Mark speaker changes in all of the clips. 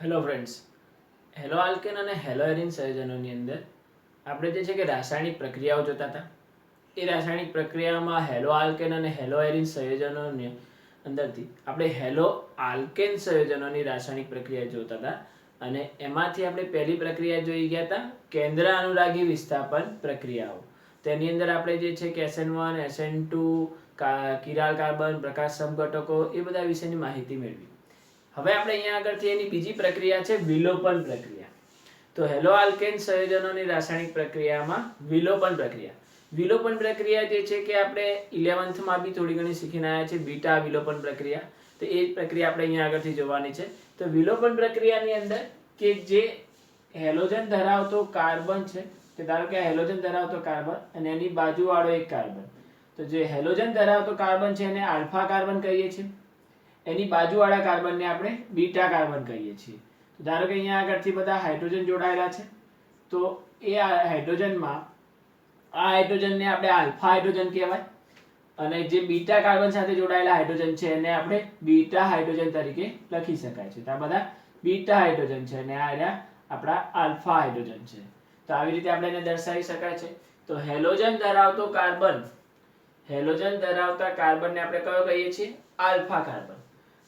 Speaker 1: Hello friends, hello alkane અને hello arene સંયોજનોની અંદર આપણે જે છે કે રાસાયણિક પ્રક્રિયાઓ જોતા હતા. એ રાસાયણિક પ્રક્રિયામાં હેલો આલ્કેન અને હેલો એરિન સંયોજનોની અંદરથી આપણે હેલો આલ્કેન સંયોજનોની રાસાયણિક પ્રક્રિયા જોતા હતા. અને એમાંથી આપણે પહેલી પ્રક્રિયા જોઈ ગયા હતા કેન્દ્ર અનુરાગી વિસ્થાપન પ્રક્રિયાઓ. તેની અંદર આપણે જે છે કે SN1, SN2, કિરાલ કાર્બન, પ્રકાશ સમઘટકો એ બધા વિશેની માહિતી મેળવી. હવે આપણે અહીંયા આગળથી એની બીજી પ્રક્રિયા છે વિલોપન પ્રક્રિયા. તો હેલો આલ્કેન સંયોજનોની રાસાયણિક પ્રક્રિયામાં વિલોપન પ્રક્રિયા જે છે કે આપણે 11th માં બી થોડી ઘણી શીખીને આવ્યા છે, બીટા વિલોપન પ્રક્રિયા. તો એ પ્રક્રિયા આપણે અહીંયા આગળથી જોવાની છે. તો વિલોપન પ્રક્રિયાની અંદર કે જે હેલોજન ધરાવતો કાર્બન છે, કે ધારો કે હેલોજન ધરાવતો કાર્બન અને એની બાજુવાળો એક કાર્બન, તો જે હેલોજન ધરાવતો કાર્બન છે એને આલ્ફા કાર્બન કહીએ છીએ, એની બાજુવાળા કાર્બનને આપણે બીટા કાર્બન કહીએ છીએ. તો ધારો કે અહીંયા આગળથી બધા હાઇડ્રોજન જોડાયેલા છે, તો એ હાઇડ્રોજનમાં આ હાઇડ્રોજનને આપણે આલ્ફા હાઇડ્રોજન કહેવાય, અને જે બીટા કાર્બન સાથે જોડાયેલા હાઇડ્રોજન છે એને આપણે બીટા હાઇડ્રોજન તરીકે લખી શકાય છે. તો આ બધા બીટા હાઇડ્રોજન છે અને આ રહ્યા આપણા આલ્ફા હાઇડ્રોજન છે. તો આવી રીતે આપણે એને દર્શાવી શકાય છે. તો હેલોજન ધરાવતા કાર્બનને આપણે કયો કહીએ છીએ? Alpha carbon.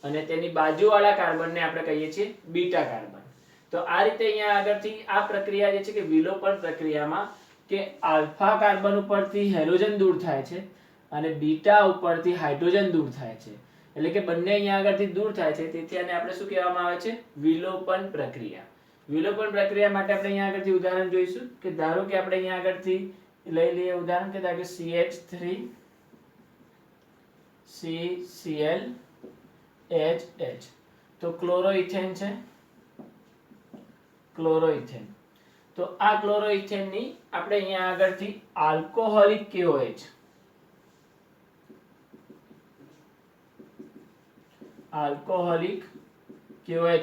Speaker 1: અને તેની બાજુવાળા કાર્બનને આપણે કહીએ છીએ બીટા કાર્બન. તો આ રીતે અહીંયા આગળથી આ પ્રક્રિયા જે છે કે વિલોપન પ્રક્રિયામાં કે આલ્ફા કાર્બન ઉપરથી હેલોજન દૂર થાય છે અને બીટા ઉપરથી હાઇડ્રોજન દૂર થાય છે. એટલે કે બંને અહીંયા આગળથી દૂર થાય છે, તેથી આને આપણે શું કહેવામાં આવે છે? વિલોપન પ્રક્રિયા. વિલોપન પ્રક્રિયા માટે આપણે અહીંયા આગળથી ઉદાહરણ જોઈશું. કે ધારો કે આપણે અહીંયા આગળથી લઈ લઈએ ઉદાહરણ કે ધારો કે CH3 CCl HH. તો ક્લોરોઇથેન છે, ક્લોરોઇથેન. તો આ ક્લોરોઇથેનની આપણે અહીંયા આગળથી આલ્કોહોલિક KOH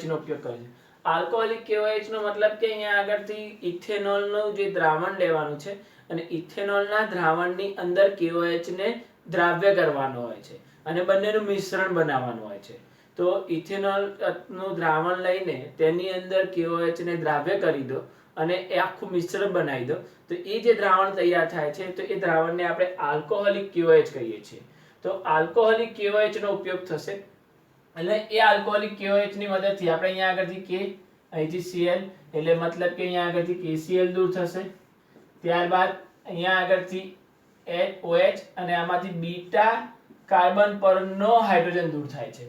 Speaker 1: નો ઉપયોગ કરે છે. આલ્કોહોલિક KOH નો મતલબ કે અહીંયા આગળથી ઇથેનોલનું જે દ્રાવણ લેવાનું છે અને ઇથેનોલના દ્રાવણની અંદર KOH ને દ્રાવ્ય કરવાનો હોય છે અને બંનેનું મિશ્રણ બનાવવાનું હોય છે. તો ઇથેનોલ નું દ્રાવણ લઈને તેની અંદર KOH ને દ્રાવ્ય કરી દો અને એ આખું મિશ્રણ બનાવી દો, તો એ જે દ્રાવણ તૈયાર થાય છે તો એ દ્રાવણને આપણે આલ્કોહોલિક KOH કહીએ છીએ. તો આલ્કોહોલિક KOH નો ઉપયોગ થશે એટલે એ આલ્કોહોલિક KOH ની મદદથી આપણે અહીંયા આગળથી K, અહીંથી Cl, એટલે મતલબ કે અહીંયા આગળથી KCl દૂર થશે. ત્યારબાદ અહીંયા આગળથી OH અને આમાંથી બીટા કાર્બન પરનો હાઇડ્રોજન દૂર થાય છે.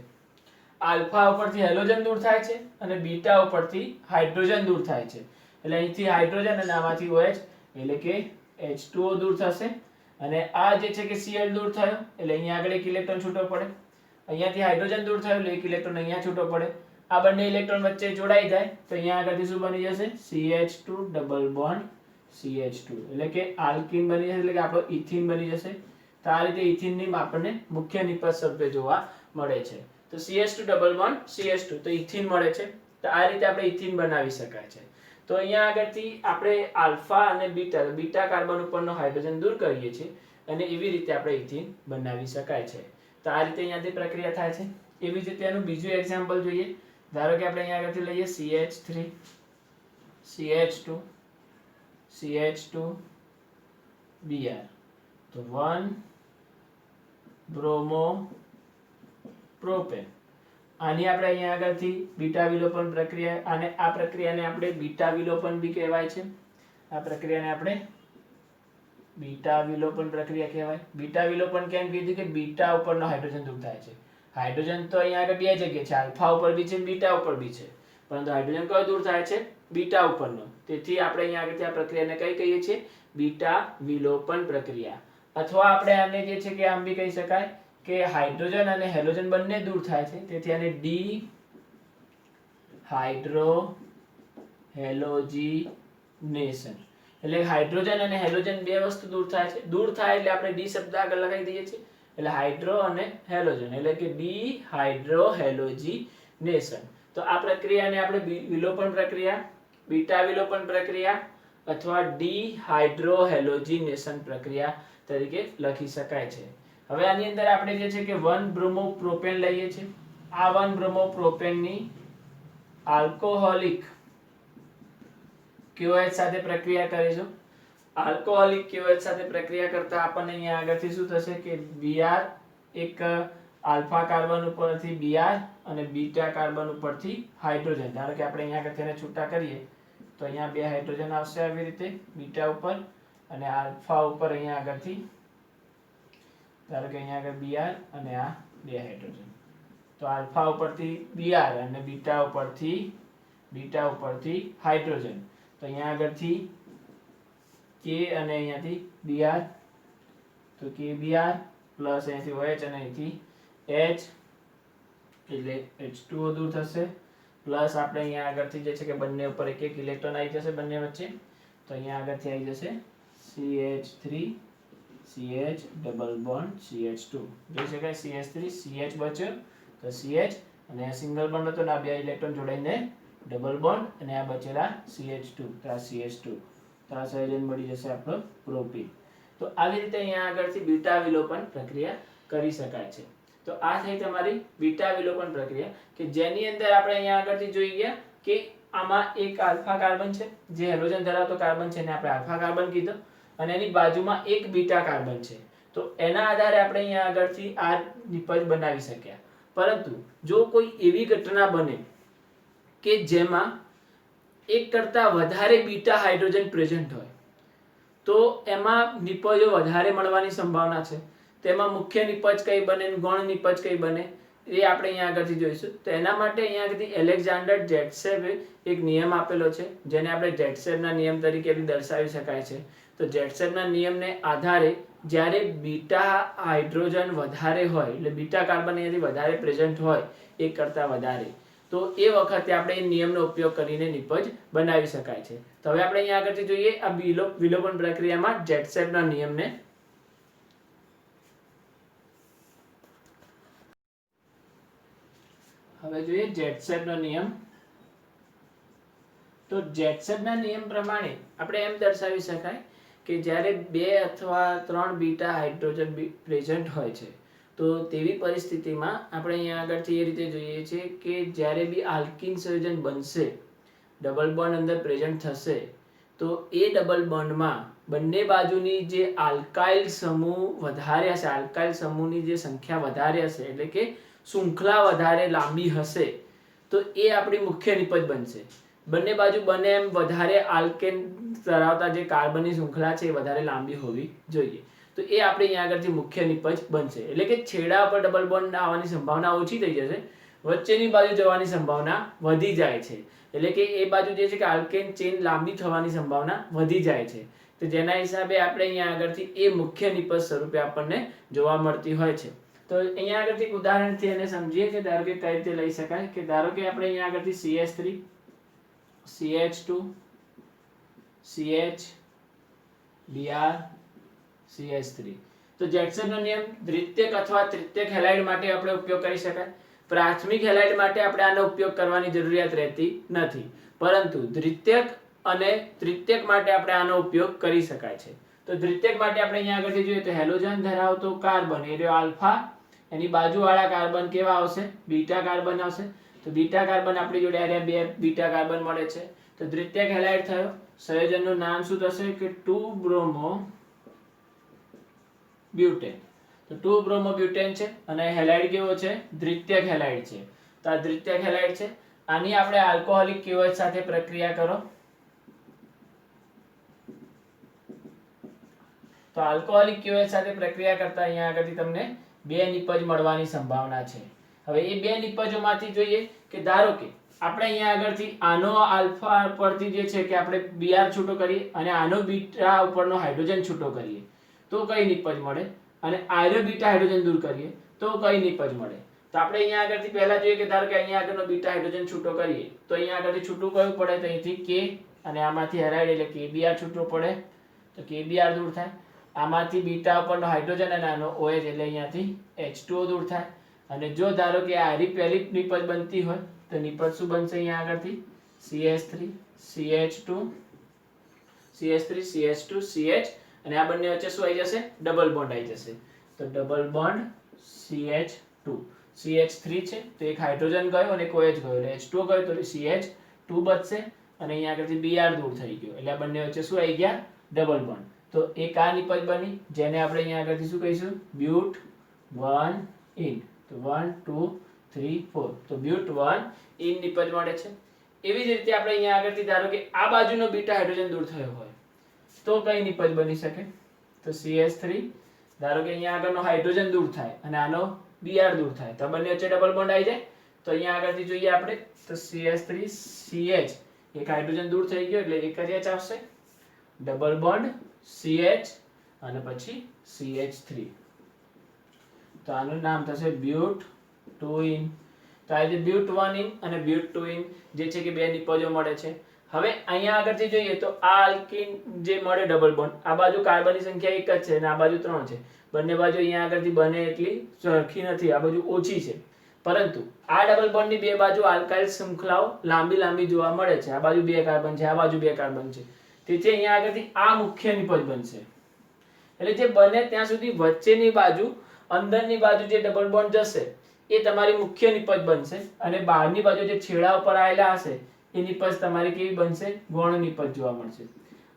Speaker 1: આલ્ફા ઉપરથી હેલોજન દૂર થાય છે અને બીટા ઉપરથી હાઇડ્રોજન દૂર થાય છે. એટલે અહીંથી હાઇડ્રોજન અને આમાંથી OH એટલે કે H2O દૂર થશે. અને આ જે છે કે Cl દૂર થયો એટલે અહીંયા આગળ એક ઇલેક્ટ્રોન છૂટો પડે. અહીંયાથી હાઇડ્રોજન દૂર થયો એટલે એક ઇલેક્ટ્રોન અહીંયા છૂટો પડે. આ બંને ઇલેક્ટ્રોન વચ્ચે જોડાઈ જાય તો અહીંયા આગળથી શું બની જશે? CH2 ડબલ બોન્ડ CH2 એટલે કે આલ્કીન બની જશે, એટલે કે આપણો ઇથીન બની જશે. તો આ રીતે ઇથીનની આપણને મુખ્ય નિપજ રૂપે જોવા મળે છે. તો CH2 ડબલ બોન્ડ CH2 તો ઇથીન મળે છે. તો આ રીતે આપણે ઇથીન બનાવી શકાય છે. તો અહીંયા આગળથી આપણે આલ્ફા અને બીટા કાર્બન ઉપરનો હાઇડ્રોજન દૂર કરીએ છીએ અને એવી રીતે આપણે ઇથીન બનાવી શકાય છે. તો આ રીતે અહીંયાથી પ્રક્રિયા થાય છે. એવી જ રીતે એનું બીજું એક્ઝામ્પલ જોઈએ. ધારો કે આપણે અહીંયા આગળથી લઈએ CH3 CH2 CH2 Br. તો 1 બ્રોમો પ્રોપેન. આની આપણે અહીંયા આગળથી બીટા વિલોપન પ્રક્રિયા, અને આ પ્રક્રિયાને આપણે બીટા વિલોપન બી કહેવાય છે. આ પ્રક્રિયાને આપણે બીટા વિલોપન પ્રક્રિયા કહેવાય. બીટા વિલોપન કેમ કીધું? કે બીટા ઉપરનો હાઇડ્રોજન દૂર થાય છે. હાઇડ્રોજન તો અહીંયા આગળ બે જગ્યાએ છે, આલ્ફા ઉપર બી છે, બીટા ઉપર બી છે, પરંતુ હાઇડ્રોજન કયો દૂર થાય છે? બીટા ઉપરનો. તેથી આપણે અહીંયા આગળથી આ પ્રક્રિયાને કઈ કહીએ છીએ? બીટા વિલોપન પ્રક્રિયા. અથવા આપણે આને જે છે કે આમ બી કહી શકાય કે હાઇડ્રોજન અને હેલોજન બંને દૂર થાય છે, તેથી આને ડી હાઇડ્રો હેલોજિનેશન. એટલે હાઇડ્રોજન અને હેલોજન બે વસ્તુ દૂર થાય છે. દૂર થાય એટલે આપણે ડી શબ્દ આગળ લગાવી દઈએ છીએ. એટલે હાઇડ્રો અને હેલોજન એટલે કે ડી હાઇડ્રો હેલોજિનેશન. તો આ પ્રક્રિયાને આપણે વિલોપન પ્રક્રિયા, બીટા વિલોપન પ્રક્રિયા અથવા ડી હાઇડ્રો હેલોજિનેશન પ્રક્રિયા તરીકે લખી શકાય છે. હવે આની અંદર આપણે જે છે કે 1 બ્રોમો પ્રોપેન લઈએ છીએ. આ 1 બ્રોમો પ્રોપેનની આલ્કોહોલિક KOH સાથે પ્રક્રિયા કરીશું. આલ્કોહોલિક KOH સાથે પ્રક્રિયા કરતા આપણને અહીંયા આગળથી શું થશે કે Br એક આલ્ફા કાર્બન ઉપરથી Br અને બીટા કાર્બન ઉપરથી હાઇડ્રોજન, ધારો કે આપણે અહીંયા આગળ તેને છૂટા કરીએ તો અહીંયા બે હાઇડ્રોજન આવશે આવી રીતે બીટા ઉપર અને આલ્ફા ઉપર અહીંયા આગળથી ધારો કે અહીંયા આગળ Br અને આ બે હાઇડ્રોજન, તો આલ્ફા ઉપરથી Br અને બીટા ઉપરથી હાઇડ્રોજન, તો અહીંયા આગળથી K અને અહીંયાથી Br, તો KBr પ્લસ અહીંયાથી OH અને અહીંથી H એટલે H2O દૂર થશે, પ્લસ આપણે અહીંયા આગળથી જે છે કે બંને ઉપર એક એક ઇલેક્ટ્રોન આવી જશે બંને વચ્ચે, તો અહીંયા આગળથી આવી જશે CH3 CH double bond CH2, જોઈ શકાય CH3 CH બચ્યો તો CH અને આ સિંગલ બોન્ડ હતો ને આ બે ઇલેક્ટ્રોન જોડાઈને ડબલ બોન્ડ અને આ બચેલા CH2 તો આ CH2, તો આ સંયોજન મળી જશે આપણો પ્રોપીન. તો આવી રીતે અહીંયા આગળથી બીટા વિલોપન પ્રક્રિયા કરી શકાય છે. તો આ થઈ તમારી બીટા વિલોપન પ્રક્રિયા કે જેની અંદર આપણે અહીંયા આગળથી જોઈ ગયા કે આમાં એક આલ્ફા કાર્બન છે જે હેલોજન ધરાવતો કાર્બન છે ને આપણે આલ્ફા કાર્બન કીધો અને એની બાજુમાં એક બીટા કાર્બન છે, તો એના આધારે આપણે અહીંયા આગળથી આ નિપજ બનાવી શક્યા. પરંતુ જો કોઈ એવી ઘટના બને કે જેમાં એક કરતા વધારે બીટા હાઇડ્રોજન પ્રેઝન્ટ હોય તો એમાં નિપજો વધારે મળવાની સંભાવના છે. તેમાં મુખ્ય નિપજ કઈ બને અને ગૌણ નિપજ કઈ બને એ આપણે અહીંયા આગળથી જોઈશું. તો એના માટે અહીંયા આગળથી એલેક્ઝાન્ડર જેટ્સેવે એક નિયમ આપેલો છે જેને આપણે જેટ્સેવના નિયમ તરીકે બી દર્શાવી શકાય છે. તો જેટ્સેવના નિયમને આધારે જ્યારે બીટા હાઇડ્રોજન વધારે હોય એટલે બીટા કાર્બન અહીંયાથી વધારે પ્રેઝન્ટ હોય એક કરતા વધારે, તો એ વખતે આપણે એ નિયમનો ઉપયોગ કરીને નિપજ બનાવી શકાય છે. તો હવે આપણે અહીંયા આગળથી જોઈએ આ વિલોપન પ્રક્રિયામાં જેટ્સેવના નિયમને. હવે જોઈએ જેટ્સેવનો નિયમ. તો જેટ્સેવના નિયમ પ્રમાણે આપણે એમ દર્શાવી શકાય કે જ્યારે 2 અથવા 3 બીટા હાઇડ્રોજન પ્રેઝન્ટ હોય છે તો તેવી પરિસ્થિતિમાં આપણે અહીંયા આગળથી એ રીતે જોઈએ છીએ કે જ્યારે બી આલ્કિન સંયોજન બનશે, ડબલ બોન્ડ અંદર પ્રેઝન્ટ થશે, તો એ ડબલ બોન્ડમાં બંને બાજુની જે આલ્કાઇલ સમૂહ વધારે હશે, આલ્કાઇલ સમૂહની જે સંખ્યા વધારે હશે એટલે કે શૃંખલા વધારે લાંબી હશે તો એ આપણી મુખ્ય નિપજ બનશે. બંને બાજુ બને એમ વધારે આલ્કેન ધરાવતા જે કાર્બનની શૃંખલા છે એ વધારે લાંબી હોવી જોઈએ, તો એ આપણે અહીંયા આગળથી મુખ્ય નિપજ બનશે. એટલે કે છેડા પર ડબલ બોન્ડ આવવાની સંભાવના ઓછી થઈ જશે, વચ્ચેની બાજુ જવાની સંભાવના વધી જાય છે. એટલે કે એ બાજુ જે છે કે આલ્કેન ચેન લાંબી થવાની સંભાવના વધી જાય છે. તો જેના હિસાબે આપણે અહીંયા આગળથી એ મુખ્ય નિપજ સ્વરૂપે આપણને જોવા મળતી હોય છે. તો અહીંયા આગળથી એક ઉદાહરણથી એને સમજીએ કે ધારો કે કઈ રીતે લઈ શકાય કે ધારો કે આપણે અહીંયા આગળથી CH3 CH2 CH Br CH3, તો જેટ્સેવનો નિયમ દ્વિતીયક અથવા તૃતીયક હેલાઇડ માટે આપણે ઉપયોગ કરી શકાય. પ્રાથમિક હેલાઇડ માટે આપણે આનો ઉપયોગ કરવાની જરૂરિયાત રહેતી નથી, પરંતુ દ્વિતીયક અને તૃતીયક માટે આપણે આનો ઉપયોગ કરી શકાય છે. તો દ્વિતીયક માટે આપણે અહીંયા આગળથી જોઈએ તો હેલોજન ધરાવતો કાર્બન એ રહ્યો આલ્ફા, એની બાજુવાળા કાર્બન કેવા આવશે? બીટા કાર્બન આવશે. તો બીટા કાર્બન આપણી જોડે આ બે બીટા કાર્બન મળે છે, તો દ્વિતીયક હેલાઇડ થયો. સંયોજનનું નામ શું થશે કે 2-બ્રોમો બ્યુટેન. તો 2-બ્રોમો બ્યુટેન છે અને હેલાઇડ કેવો છે? દ્વિતીયક હેલાઇડ છે. તો આ દ્વિતીયક હેલાઇડ છે. આની આપણે આલ્કોહોલિક KOH સાથે પ્રક્રિયા કરો તો આલ્કોહોલિક KOH સાથે પ્રક્રિયા કરતા અહીંયા આગળથી તમને બે નિપજ મળવાની સંભાવના છે. હવે એ બે નિપજોમાંથી જોઈએ કે ધારો કે આપણે અહીંયા આગળથી આનો આલ્ફા પરથી જે છે કે આપણે Br છૂટો કરીએ અને આનો બીટા ઉપરનો હાઇડ્રોજન છૂટો કરીએ તો કઈ નિપજ મળે, અને આનો બીટા હાઇડ્રોજન દૂર કરીએ તો કઈ નિપજ મળે. તો આપણે અહીંયા આગળથી પહેલા જોઈએ કે ધારો કે અહીંયા આગળનો બીટા હાઇડ્રોજન છૂટો કરીએ તો અહીંયા આગળથી છૂટું કયું પડે? તો અહીંથી K અને આમાંથી હેલાઇડ એટલે KBr છૂટો પડે તો KBr દૂર થાય. આમાંથી બીટા ઉપરનો હાઇડ્રોજન અને આનો OH એટલે અહીંયાથી H2O દૂર થાય. અને જો ધારો કે આ પહેલી નિપજ બનતી હોય તો નિપજ શું બનશે? અહીંયા આગળથી CH3 CH2 CH3 CH2 CH અને આ બંને વચ્ચે શું આવી જશે? ડબલ બોન્ડ આવી જશે. તો ડબલ બોન્ડ CH2 CH3 છે તો એક હાઇડ્રોજન ગયો અને એક OH ગયો એટલે H2O ગયો તો CH2 બચશે અને અહીંયા આગળથી Br દૂર થઈ ગયો એટલે આ બંને વચ્ચે શું આવી ગયા ડબલ બોન્ડ તો એક આ નિપજ બની જેને આપણે અહીંયા આગળથી શું કહીશું બ્યુટ 1 ઇન તો 1 2 3 4 તો બ્યુટ 1 ઇન નિપજ મળે છે એવી જ રીતે આપણે અહીંયા આગળથી ધારો કે આ બાજુનો બીટા હાઇડ્રોજન દૂર થયો હોય તો કઈ નિપજ બની શકે તો CH3 ધારો કે અહીંયા આગળનો હાઇડ્રોજન દૂર થાય અને આનો Br દૂર થાય તો બંને વચ્ચે ડબલ બોન્ડ આવી જાય તો અહીંયા આગળથી જોઈએ આપણે તો CH3 CH એક હાઇડ્રોજન દૂર થઈ ગયો એટલે એક જ H આવશે ડબલ બોન્ડ CH અને પછી CH3 તો આનું નામ થશે બ્યુટ 2 ઇન તો આ જે બ્યુટ 1 ઇન અને બ્યુટ 2 ઇન જે છે કે બે નિપજો મળે છે હવે અહીંયા આગળથી જોઈએ તો આ આલ્કીન જે મળે ડબલ બોન્ડ આ બાજુ કાર્બનની સંખ્યા એક જ છે અને આ બાજુ 3 છે બંને બાજુ અહીંયા આગળથી બને એટલી સરખી નથી આ બાજુ ઓછી છે પરંતુ આ ડબલ બોન્ડની બે બાજુ આલ્કાઇલ શૃંખલાઓ લાંબી જોવા મળે છે આ બાજુ બે કાર્બન છે આ બાજુ બે કાર્બન છે તેથી અહીંયા આગળથી આ મુખ્ય નિપજ બનશે એટલે જે બને ત્યાં સુધી વચ્ચેની બાજુ અંદરની બાજુ જે ડબલ બોન્ડ જશે એ તમારી મુખ્ય નિપજ બનશે અને બહારની બાજુ જે છેડા ઉપર આવેલા હશે એ નિપજ તમારી કેવી બનશે ગૌણ નિપજ જોવા મળશે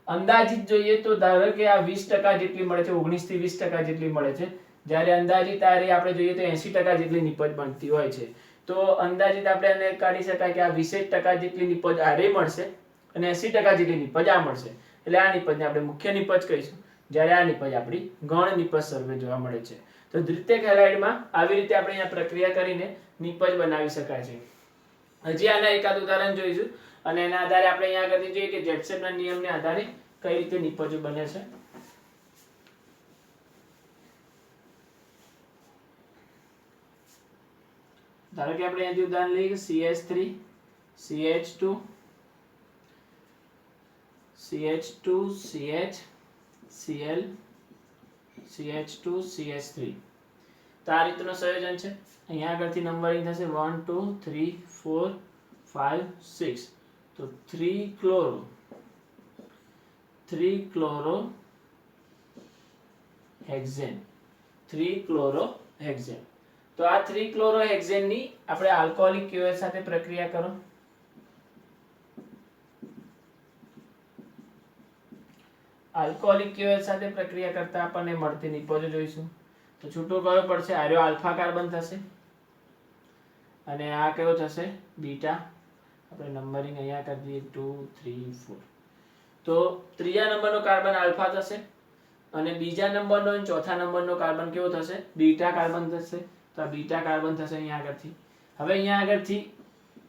Speaker 1: અંદાજિત જોઈએ તો ધારો કે આ 20% જેટલી મળે છે 19 થી 20% જેટલી મળે છે જ્યારે અંદાજિત આ આપણે જોઈએ તો 80% જેટલી નિપજ બનતી હોય છે તો અંદાજિત આપણે એને કાઢી શકાય કે આ 20% જેટલી નિપજ આરે મળશે અને 80% જેટલી નિપજ આ મળશે એટલે આ નિપજને આપણે મુખ્ય નિપજ કહીશું જ્યારે આ નિપજ આપણી ગૌણ નિપજ સ્વરૂપે જોવા મળે છે તો દ્વિતીયક હેલાઇડમાં આવી રીતે આપણે અહીંયા પ્રક્રિયા કરીને નિપજ બનાવી શકાય છે હજી આના એકાદ ઉદાહરણ જોઈશું અને એના આધારે આપણે અહીંયા આગળથી જોઈએ કે જેટસનના નિયમને આધારે કઈ રીતે નિપજો બને છે ધારો કે આપણે અહીંથી ઉદાહરણ લઈએ CH3 CH2 CH2 CH Cl CH2 CH3 તો આ રીતનું સંયોજન છે અહીંયા આગળથી નંબરિંગ થશે 1 2 3 4 5 6 તો 3 ક્લોરો હેક્ઝેન 3 ક્લોરો હેક્ઝેન તો આ 3 ક્લોરો હેક્ઝેન ની આપણે આલ્કોહોલિક KOH સાથે પ્રક્રિયા કરો આલ્કોહોલિક KOH સાથે પ્રક્રિયા કરતા આપણને મળતી નિપજો જોઈશું તો છૂટો કયો પડશે આર્યો આલ્ફા કાર્બન થશે અને આ કયો થશે બીટા આપણે નંબરિંગ અહીંયા કરી દઈએ 2 3 4 તો ત્રીજા નંબરનો કાર્બન આલ્ફા થશે અને બીજા નંબરનો અને ચોથા નંબરનો કાર્બન કેવો થશે બીટા કાર્બન થશે તો આ બીટા કાર્બન થશે અહીંયા આગળથી હવે અહીંયા આગળથી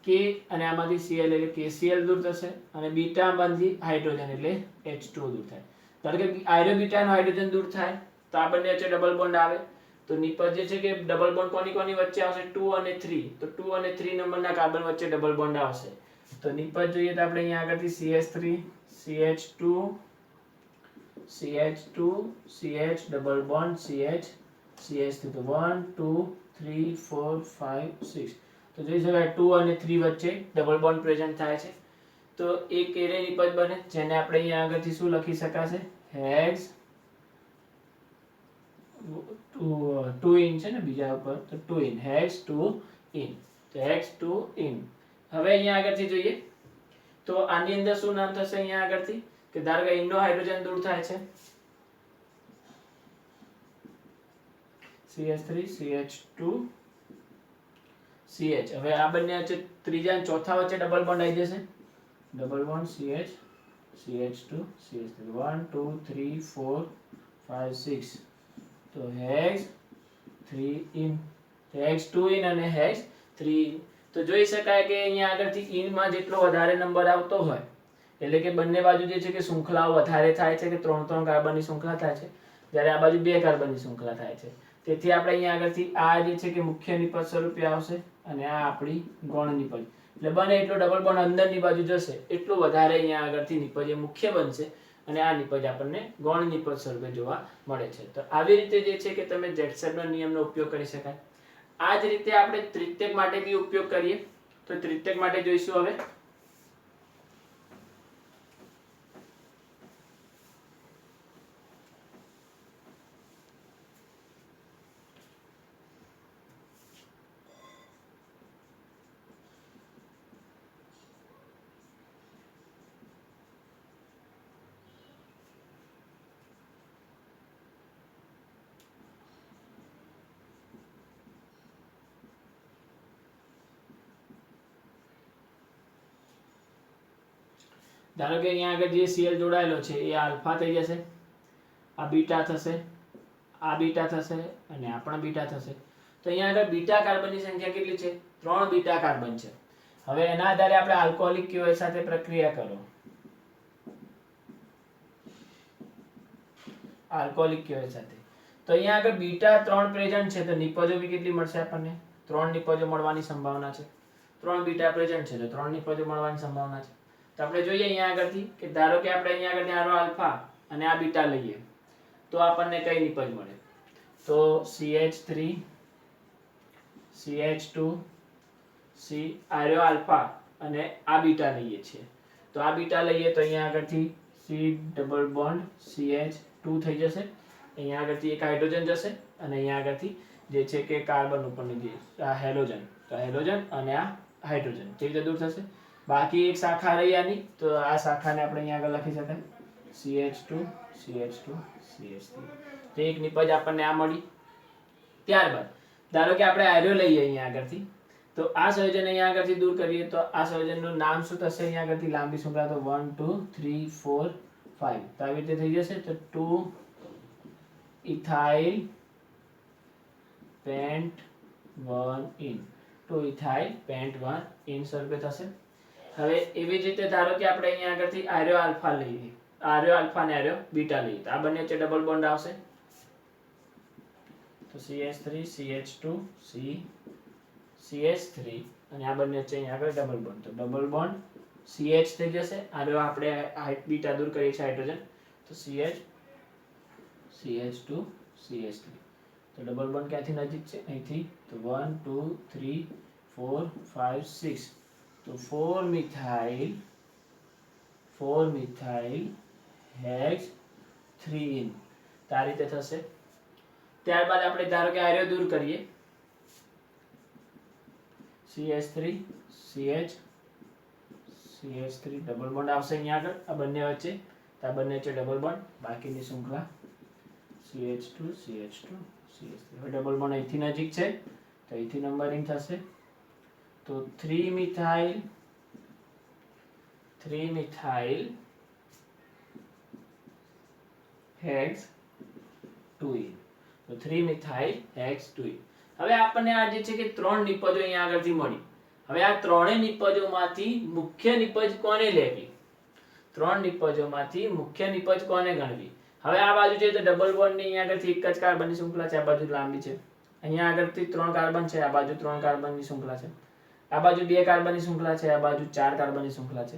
Speaker 1: K અને આમાંથી Cl એટલે KCl દૂર થશે અને બીટા માંથી હાઇડ્રોજન એટલે H2O દૂર થાય કારણ કે આયરો બીટાનો હાઇડ્રોજન દૂર થાય તો આ બંને વચ્ચે ડબલ બોન્ડ આવે તો નિપજ જે છે કે ડબલ બોન્ડ કોની વચ્ચે આવશે 2 અને 3 તો 2 અને 3 નંબરના કાર્બન વચ્ચે ડબલ બોન્ડ આવશે તો નિપજ જોઈએ તો આપણે અહીંયા આગળથી CH3 CH2 CH double bond CH CH3 તો 1 2 3 4 5 6 તો જોઈ શકાય 2 અને 3 વચ્ચે ડબલ બોન્ડ પ્રેઝન્ટ થાય છે તો એક એરે નિપજ બને જેને આપણે અહીંયા આગળથી શું લખી શકાશે હેક્સ 2 ઇન છે ને બીજા ઉપર તો 2 ઇન હેક્સ 2 ઇન તો હેક્સ 2 ઇન હવે અહીંયા આગળથી જોઈએ તો આની અંદર શું નામ થશે અહીંયા આગળથી કે ધારો કે ઇનનો હાઇડ્રોજન દૂર થાય છે CH3 CH2 CH હવે આ બંને વચ્ચે ત્રીજા અને ચોથા વચ્ચે ડબલ બોન્ડ આવી જશે double bond CH CH2 CH3 1 2 3 4 5 6 તો હેક્સ 3 ઇન હેક્સ 2 ઇન અને હેક્સ 3 ઇન તો જોઈ શકાય કે અહીંયા આગળથી ઇન માં જેટલો વધારે નંબર આવતો હોય એટલે કે બંને બાજુ જે છે કે શૃંખલાઓ વધારે થાય છે કે 3 કાર્બનની શૃંખલા થાય છે જ્યારે આ બાજુ 2 કાર્બનની શૃંખલા થાય છે તેથી આપણે અહીંયા આગળથી આ જે છે કે મુખ્ય નિપજ સ્વરૂપે આવશે અને આ આપણી ગૌણ નિપજ એટલે બને એટલો ડબલ બોન્ડ અંદરની બાજુ જશે એટલું વધારે અહીંયા આગળથી નિપજ એ મુખ્ય બનશે અને આ નિપજ આપણને ગૌણ નિપજ સ્વરૂપે જોવા મળે છે તો આવી રીતે જે છે કે તમે જેટસનના નિયમનો ઉપયોગ કરી શકાય આ જ રીતે આપણે ત્રિત્યક માટે બી ઉપયોગ કરીએ તો ત્રિત્યક માટે જોઈશું હવે ધારો કે અહીંયા આગળ જે Cl જોડાયેલો છે એ આલ્ફા થઈ જશે, આ બીટા થશે, આ બીટા થશે અને આ પણ બીટા થશે. તો અહીંયા આગળ બીટા કાર્બનની સંખ્યા કેટલી છે? 3 બીટા કાર્બન છે. હવે એના આધારે આપણે આલ્કોહોલિક KOH સાથે પ્રક્રિયા કરો. આલ્કોહોલિક KOH સાથે તો અહીંયા આગળ બીટા 3 પ્રેઝન્ટ છે, તો નિપજો બી કેટલી મળશે આપણને? 3 નિપજો મળવાની સંભાવના છે. 3 બીટા પ્રેઝન્ટ છે તો 3 નિપજો મળવાની સંભાવના છે. તો આપણે જોઈએ અહીંયા આગળથી કે ધારો કે આપણે અહીંયા આગળ આરો આલ્ફા અને આ બીટા લઈએ તો આપણને કઈ નિપજ મળે? તો CH3 CH2 C આરો આલ્ફા અને આ બીટા લઈએ છીએ. તો આ બીટા લઈએ તો અહીંયા આગળથી C ડબલ બોન્ડ CH2 થઈ જશે. અહીંયા આગળથી એક હાઇડ્રોજન જશે અને અહીંયા આગળથી જે છે કે કાર્બન ઉપરની જે આ હેલોજન, તો હેલોજન અને આ હાઇડ્રોજન જે રીતે દૂર થશે. બાકી એક શાખા રહી આની, તો આ શાખાને આપણે અહીંયા આગળ લખી શકાય CH2 CH2 CH3. તો એક નિપજ આપણને આ મળી. ત્યારબાદ ધારો કે આપણે આર્યો લઈએ અહીંયા આગળથી, તો આ સંયોજન અહીંયા આગળથી દૂર કરીએ તો આ સંયોજનનું નામ શું થશે? અહીંયા આગળથી લાંબી સંખ્યા તો 1 2 3 4 5 તો આવી રીતે થઈ જશે. તો 2 ethyl pent 1 in 2 ethyl pent 1 in સ્વરૂપે થશે. હવે એવી જ રીતે ધારો કે આપણે અહીંયા આગળથી આર્યો આલ્ફા લઈએ, આર્યો આલ્ફા ને આર્યો બીટા લઈએ તો આ બંને વચ્ચે ડબલ બોન્ડ આવશે. તો CH3 CH2 C CH3 અને આ બંને વચ્ચે અહીંયા આગળ ડબલ બોન્ડ, તો ડબલ બોન્ડ CH થઈ જશે. આર્યો આપણે બીટા દૂર કરીએ છીએ હાઇડ્રોજન, તો CH CH2 CH3. તો ડબલ બોન્ડ ક્યાંથી નજીક છે? અહીંથી. તો 1 2 3 4 5 6 તો 4 મિથાઇલ હેક્સ 3 in તો આ રીતે થશે. ત્યારબાદ આપણે ધારો કે આર્યો દૂર કરીએ CH3 CH CH3 double bond આવશે અહીંયા આગળ આ બંને વચ્ચે, તો આ બંને વચ્ચે ડબલ બોન્ડ, બાકીની શૃંખલા CH2 CH2 CH3. હવે ડબલ બોન્ડ અહીંથી નજીક છે તો અહીંથી નંબરિંગ થશે. તો 3 મિથાઇલ હેક્સ 2 in તો 3 મિથાઇલ હેક્સ 2 in. હવે આપણને આ જે છે કે 3 નિપજો અહીંયા આગળથી મળી. હવે આ ત્રણેય નિપજોમાંથી મુખ્ય નિપજ કોને લેવી? 3 નિપજોમાંથી મુખ્ય નિપજ કોને ગણવી? હવે આ બાજુ જોઈએ તો ડબલ બોન્ડ ની અહીંયા આગળથી એક જ કાર્બનની શૃંખલા છે, આ બાજુ લાંબી છે. અહીંયા આગળથી 3 કાર્બન છે, આ બાજુ 3 કાર્બનની શૃંખલા છે. આ બાજુ 2 કાર્બનની શૃંખલા છે, આ બાજુ 4 કાર્બનની શૃંખલા છે.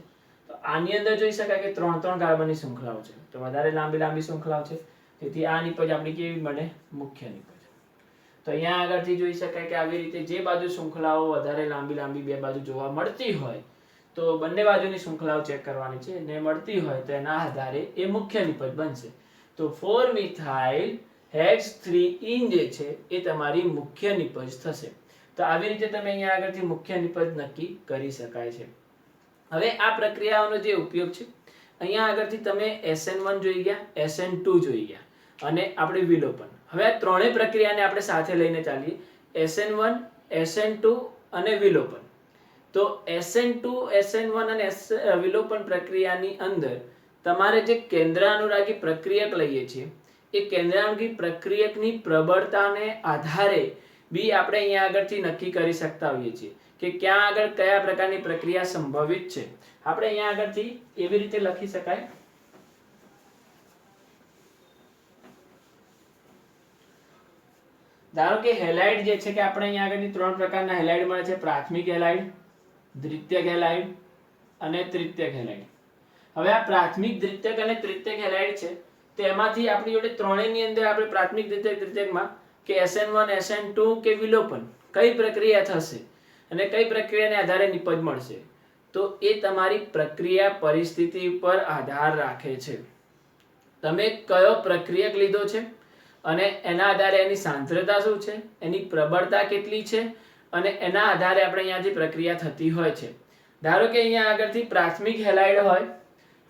Speaker 1: તો આની અંદર જોઈ શકાય કે 3 કાર્બનની શૃંખલાઓ છે, તો વધારે લાંબી શૃંખલાઓ છે. તેથી આ નિપજ આપણી કેવી બને? મુખ્ય નિપજ. તો અહીંયા આગળથી જોઈ શકાય કે આવી રીતે જે બાજુ શૃંખલાઓ વધારે લાંબી બે બાજુ જોવા મળતી હોય તો બંને બાજુની શૃંખલાઓ ચેક કરવાની છે, ને મળતી હોય તો એના આધારે એ મુખ્ય નિપજ બનશે. તો 4 મિથાઇલ હેક્સ 3 in જે છે એ તમારી મુખ્ય નિપજ થશે. તો આવી રીતે તમે અહીંયા આગળથી મુખ્ય નિપજ નક્કી કરી શકાય છે. હવે આ પ્રક્રિયાઓનો જે ઉપયોગ છે, અહીંયા આગળથી તમે SN1 જોઈ ગયા, SN2 જોઈ ગયા અને આપણે વિલોપન. હવે આ ત્રણેય પ્રક્રિયાને આપણે સાથે લઈને ચાલીએ, SN1 SN2 અને વિલોપન. તો SN2 SN1 અને વિલોપન પ્રક્રિયાની અંદર તમારે જે કેન્દ્રાનુરાગી પ્રક્રિયક લઈએ છીએ એ કેન્દ્રાનુરાગી પ્રક્રિયકની પ્રબળતાને આધારે બી આપણે અહીંયા આગળથી નક્કી કરી શકતા હોઈએ છીએ કે ક્યાં આગળ કયા પ્રકારની પ્રક્રિયા સંભવિત છે. આપણે અહીંયા આગળથી એવી રીતે લખી શકાય, ધારો કે હેલાઇડ જે છે કે આપણે અહીંયા આગળથી 3 પ્રકારના હેલાઇડ મળે છે, પ્રાથમિક હેલાઇડ, દ્વિતીયક હેલાઇડ અને તૃતીયક હેલાઇડ. હવે આ પ્રાથમિક, દ્વિતીયક અને તૃતીયક હેલાઇડ છે તો એમાંથી આપણી જોડે ત્રણેયની અંદર આપણે પ્રાથમિક, દ્વિતીયક, તૃતીયકમાં કે SN1 SN2 કે વિલોપન કઈ પ્રક્રિયા થશે અને કઈ પ્રક્રિયાને આધારે નિપજ મળશે, તો એ તમારી પ્રક્રિયા પરિસ્થિતિ ઉપર આધાર રાખે છે. તમે કયો પ્રક્રિયક લીધો છે અને એના આધારે એની સાંદ્રતા શું છે, એની પ્રબળતા કેટલી છે અને એના આધારે આપણે અહીંયાથી પ્રક્રિયા થતી હોય છે. ધારો કે અહીંયા આગળથી પ્રાથમિક હેલાઇડ હોય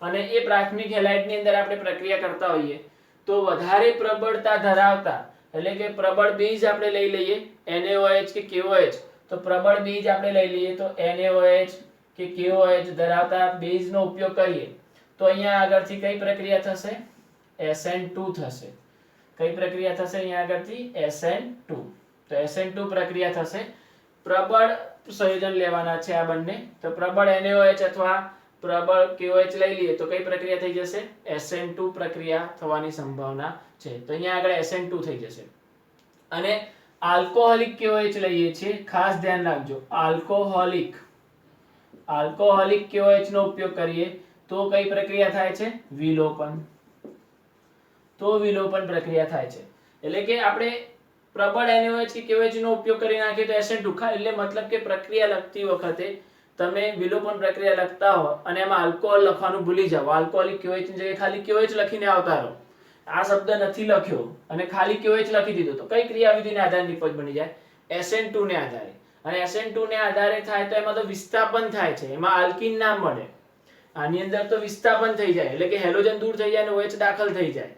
Speaker 1: અને એ પ્રાથમિક હેલાઇડની અંદર આપણે પ્રક્રિયા કરતા હોઈએ તો વધારે પ્રબળતા ધરાવતા, એટલે કે પ્રબળ બીજ આપણે લઈ લઈએ NaOH કે KOH, તો પ્રબળ બીજ આપણે લઈ લઈએ તો NaOH કે KOH ધરાવતા બેઝનો ઉપયોગ કરીએ તો અહીંયા આગળથી કઈ પ્રક્રિયા થશે? SN2 થશે. કઈ પ્રક્રિયા થશે અહીંયા આગળથી? SN2. તો SN2 પ્રક્રિયા થશે. પ્રબળ સંયોજન લેવાના છે આ બંને. તો પ્રબળ NaOH અથવા પ્રબળ KOH લઈ લઈએ તો કઈ પ્રક્રિયા થઈ જશે? SN2 પ્રક્રિયા થવાની સંભાવના છે. તો અહીંયા આગળ SN2 થઈ જશે. અને આલ્કોહોલિક KOH લઈએ છીએ, ખાસ ધ્યાન રાખજો, આલ્કોહોલિક KOH નો ઉપયોગ કરીએ તો કઈ પ્રક્રિયા થાય છે? વિલોપન. તો વિલોપન પ્રક્રિયા થાય છે. એટલે કે આપણે પ્રબળ NaOH કે KOH નો ઉપયોગ કરી નાખીએ તો SN2 એટલે મતલબ કે પ્રક્રિયા લખતી વખતે તમે વિલોપન પ્રક્રિયા લખતા હો અને એમાં આલ્કોહોલ લખવાનું ભૂલી જાઓ, આલ્કોહોલિક KOH ની જગ્યાએ ખાલી KOH લખીને આવતા રહો, આ શબ્દ નથી લખ્યો અને ખાલી KOH લખી દીધો તો કઈ ક્રિયાવિધિને આધારે નિપજ બની જાય? SN2 ને આધારે. અને SN2 ને આધારે થાય તો એમાં તો વિસ્થાપન થાય છે, એમાં આલ્કીન ના મળે. આની અંદર તો વિસ્થાપન થઈ જાય એટલે કે હેલોજન દૂર થઈ જાય અને OH દાખલ થઈ જાય.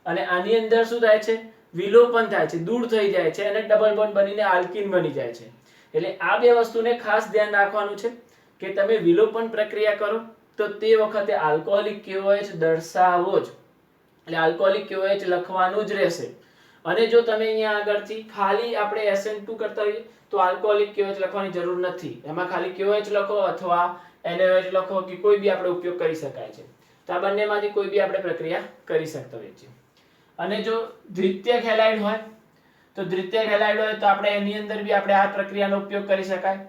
Speaker 1: અને આની અંદર શું થાય છે? વિલોપન થાય છે, દૂર થઈ જાય છે અને ડબલ બોન્ડ બનીને આલ્કીન બની જાય છે. એટલે આ બે વસ્તુને ખાસ ધ્યાન રાખવાનું છે કે તમે વિલોપન પ્રક્રિયા કરો તો તે વખતે આલ્કોહોલિક KOH દર્શાવો જ, એટલે આલ્કોહોલિક KOH લખવાનું જ રહેશે. અને જો તમે અહીંયા આગળથી ખાલી આપણે SN2 કરતા હોઈએ તો આલ્કોહોલિક KOH લખવાની જરૂર નથી, એમાં ખાલી KOH લખો અથવા NaOH લખો કે કોઈ બી આપણે ઉપયોગ કરી શકાય છે. તો આ બંનેમાંથી કોઈ બી આપણે પ્રક્રિયા કરી શકતા હોઈએ છીએ. અને જો દ્વિતીયક હેલાઇડ હોય તો દ્વિતીયક હેલાઇડ હોય તો આપણે એની અંદર બી આપણે આ પ્રક્રિયાનો ઉપયોગ કરી શકાય.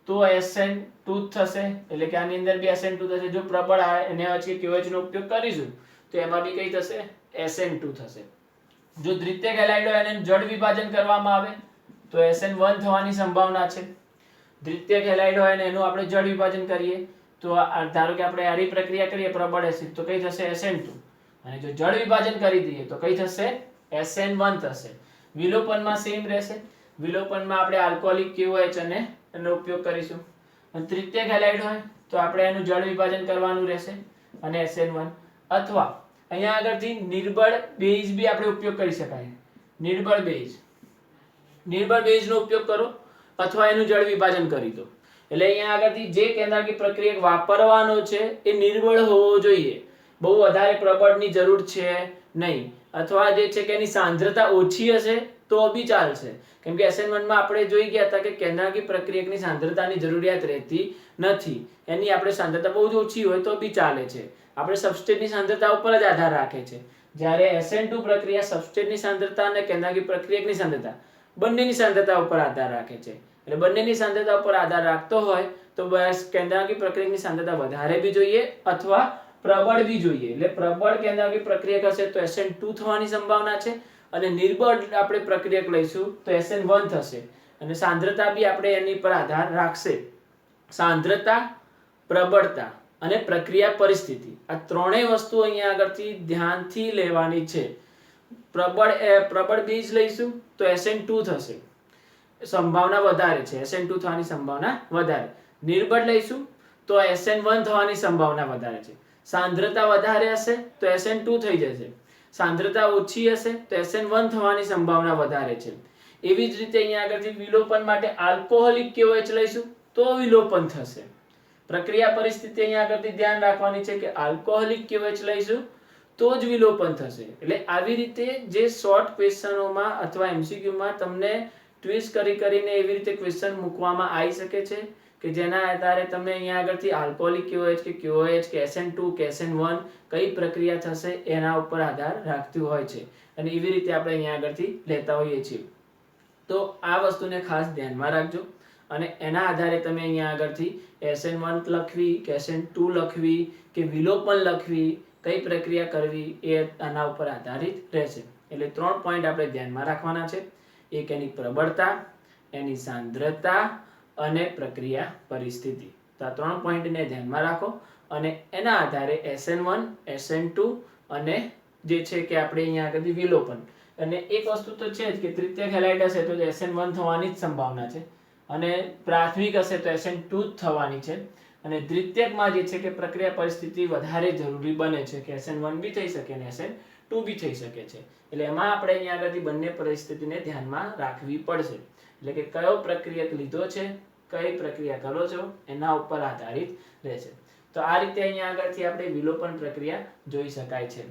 Speaker 1: તો SN2 થશે એટલે કે આની અંદર બી SN2 થશે. જો પ્રબળ NaOH કે KOH નો ઉપયોગ કરીશું તો એમાં બી કઈ થશે? SN2 થશે. જો દ્વિતીયક હેલાઇડ હોય અને જડ વિભાજન કરવામાં આવે તો SN1 થવાની સંભાવના છે. દ્વિતીયક હેલાઇડ હોય અને એનું આપણે જડ વિભાજન કરીએ તો ધારો કે આપણે આરી પ્રક્રિયા કરીએ પ્રબળ એસિડ તો કઈ થશે? SN2. અને જો જડ વિભાજન કરી દઈએ તો કઈ થશે? SN1 થશે. વિલોપનમાં સેમ રહેશે. વિલોપનમાં આપણે આલ્કોહોલિક KOH અને એનો ઉપયોગ કરીશું. અને તૃતીયક હેલાઇડ હોય તો આપણે એનું જડ વિભાજન કરવાનું રહેશે અને SN1. અથવા અહીંયા આગળથી નિર્બળ બેઝ બી આપણે ઉપયોગ કરી શકાય. નિર્બળ બેઝનો ઉપયોગ કરો અથવા એનું જડ વિભાજન કરી દો. એટલે અહીંયા આગળથી જે કેન્દ્રાંકી પ્રક્રિયક વાપરવાનો છે એ નિર્બળ હોવો જોઈએ, બહુ વધારે પ્રબળની જરૂર છે નહીં. અથવા જે છે કે એની સાંદ્રતા ઓછી હશે તો બી ચાલશે, કેમ કે SN1 માં આપણે જોઈ ગયા હતા કે કેન્દ્રાંકી પ્રક્રિયકની સાંદ્રતાની જરૂરિયાત રહેતી નથી, એની આપણે સાંદ્રતા બહુ જ ઓછી હોય તો બી ચાલે છે. આપણે સબસ્ટ્રેટની સાંદ્રતા ઉપર જ આધાર રાખે છે. જ્યારે SN2 પ્રક્રિયા સબસ્ટ્રેટની સાંદ્રતા અને કેન્દ્રાંકી પ્રક્રિયકની સાંદ્રતા બંનેની સાંદ્રતા ઉપર આધાર રાખે છે. એટલે બંનેની સાંદ્રતા ઉપર આધાર રાખતો હોય તો બસ કેન્દ્રાંકી પ્રક્રિયકની સાંદ્રતા વધારે બી જોઈએ અથવા પ્રબળ બી જોઈએ. એટલે પ્રબળ કેન્દ્રાંકી પ્રક્રિયક હશે તો SN2 થવાની સંભાવના છે અને નિર્બળ આપણે પ્રક્રિયક લઈશું તો SN1 થશે. અને સાંદ્રતા બી આપણે એની પર આધાર રાખશે. સાંદ્રતા, પ્રબળતા અને પ્રક્રિયા પરિસ્થિતિ, આ ત્રણેય વસ્તુ અહીંયા આગળથી ધ્યાનથી લેવાની છે. પ્રબળ બેઝ લઈશું તો SN2 થશે, સંભાવના વધારે છે, SN2 થવાની સંભાવના વધારે. નિર્બળ લઈશું તો SN1 થવાની સંભાવના વધારે છે. સાંદ્રતા વધારે હશે તો SN2 થઈ જશે, સાંદ્રતા ઓછી હશે તો SN1 થવાની સંભાવના વધારે છે. એવી જ રીતે અહીંયા આગળથી વિલોપન માટે આલ્કોહોલિક KOH લઈશું તો વિલોપન થશે. પ્રક્રિયા પરિસ્થિતિ અહીંયા આગળથી ધ્યાન રાખવાની છે કે આલ્કોહોલિક KOH લઈશું તો જ વિલોપન થશે. એટલે આવી રીતે જે શોર્ટ ક્વેશ્ચનોમાં અથવા MCQ માં તમને ટ્વિસ્ટ કરીને એવી રીતે ક્વેશ્ચન મૂકવામાં આવી શકે છે કે જેના આધારે તમે અહીંયા આગળથી આલ્કોહોલિક KOH કે KOH કે SN2 કે SN1 કઈ પ્રક્રિયા થશે એના ઉપર આધાર રાખતું હોય છે. અને એવી રીતે આપણે અહીંયા આગળથી લેતા હોઈએ છીએ. તો આ વસ્તુને ખાસ ધ્યાનમાં રાખજો અને એના આધારે તમે અહીંયા આગળથી SN1 લખવી કે SN2 લખવી કે વિલોપન લખવી, કઈ પ્રક્રિયા કરવી એ આના ઉપર આધારિત રહેશે. એટલે 3 પોઈન્ટ આપણે ધ્યાનમાં રાખવાના છે. એક એની પ્રબળતા, એની સાંદ્રતા અને પ્રક્રિયા પરિસ્થિતિ. તો આ 3 પોઈન્ટને ધ્યાનમાં રાખો અને એના આધારે SN1, SN2 અને જે છે કે આપણે અહીંયા આગળથી વિલોપન. અને એક વસ્તુ તો છે જ કે તૃતીયક હેલાઇડ હશે તો SN1 થવાની જ સંભાવના છે અને પ્રાથમિક હશે તો SN2 જ થવાની છે. અને દ્વિતીયકમાં જે છે કે પ્રક્રિયા પરિસ્થિતિ વધારે જરૂરી બને છે કે SN1 બી થઈ શકે અને SN2 બી થઈ શકે છે. એટલે એમાં આપણે અહીંયા આગળથી બંને પરિસ્થિતિને ધ્યાનમાં રાખવી પડશે. એટલે કે કયો પ્રક્રિયક લીધો છે, કઈ પ્રક્રિયા કરો છો એના ઉપર આધારિત રહેશે. તો આ રીતે અહીંયા આગળથી આપણે વિલોપન પ્રક્રિયા જોઈ શકાય છે.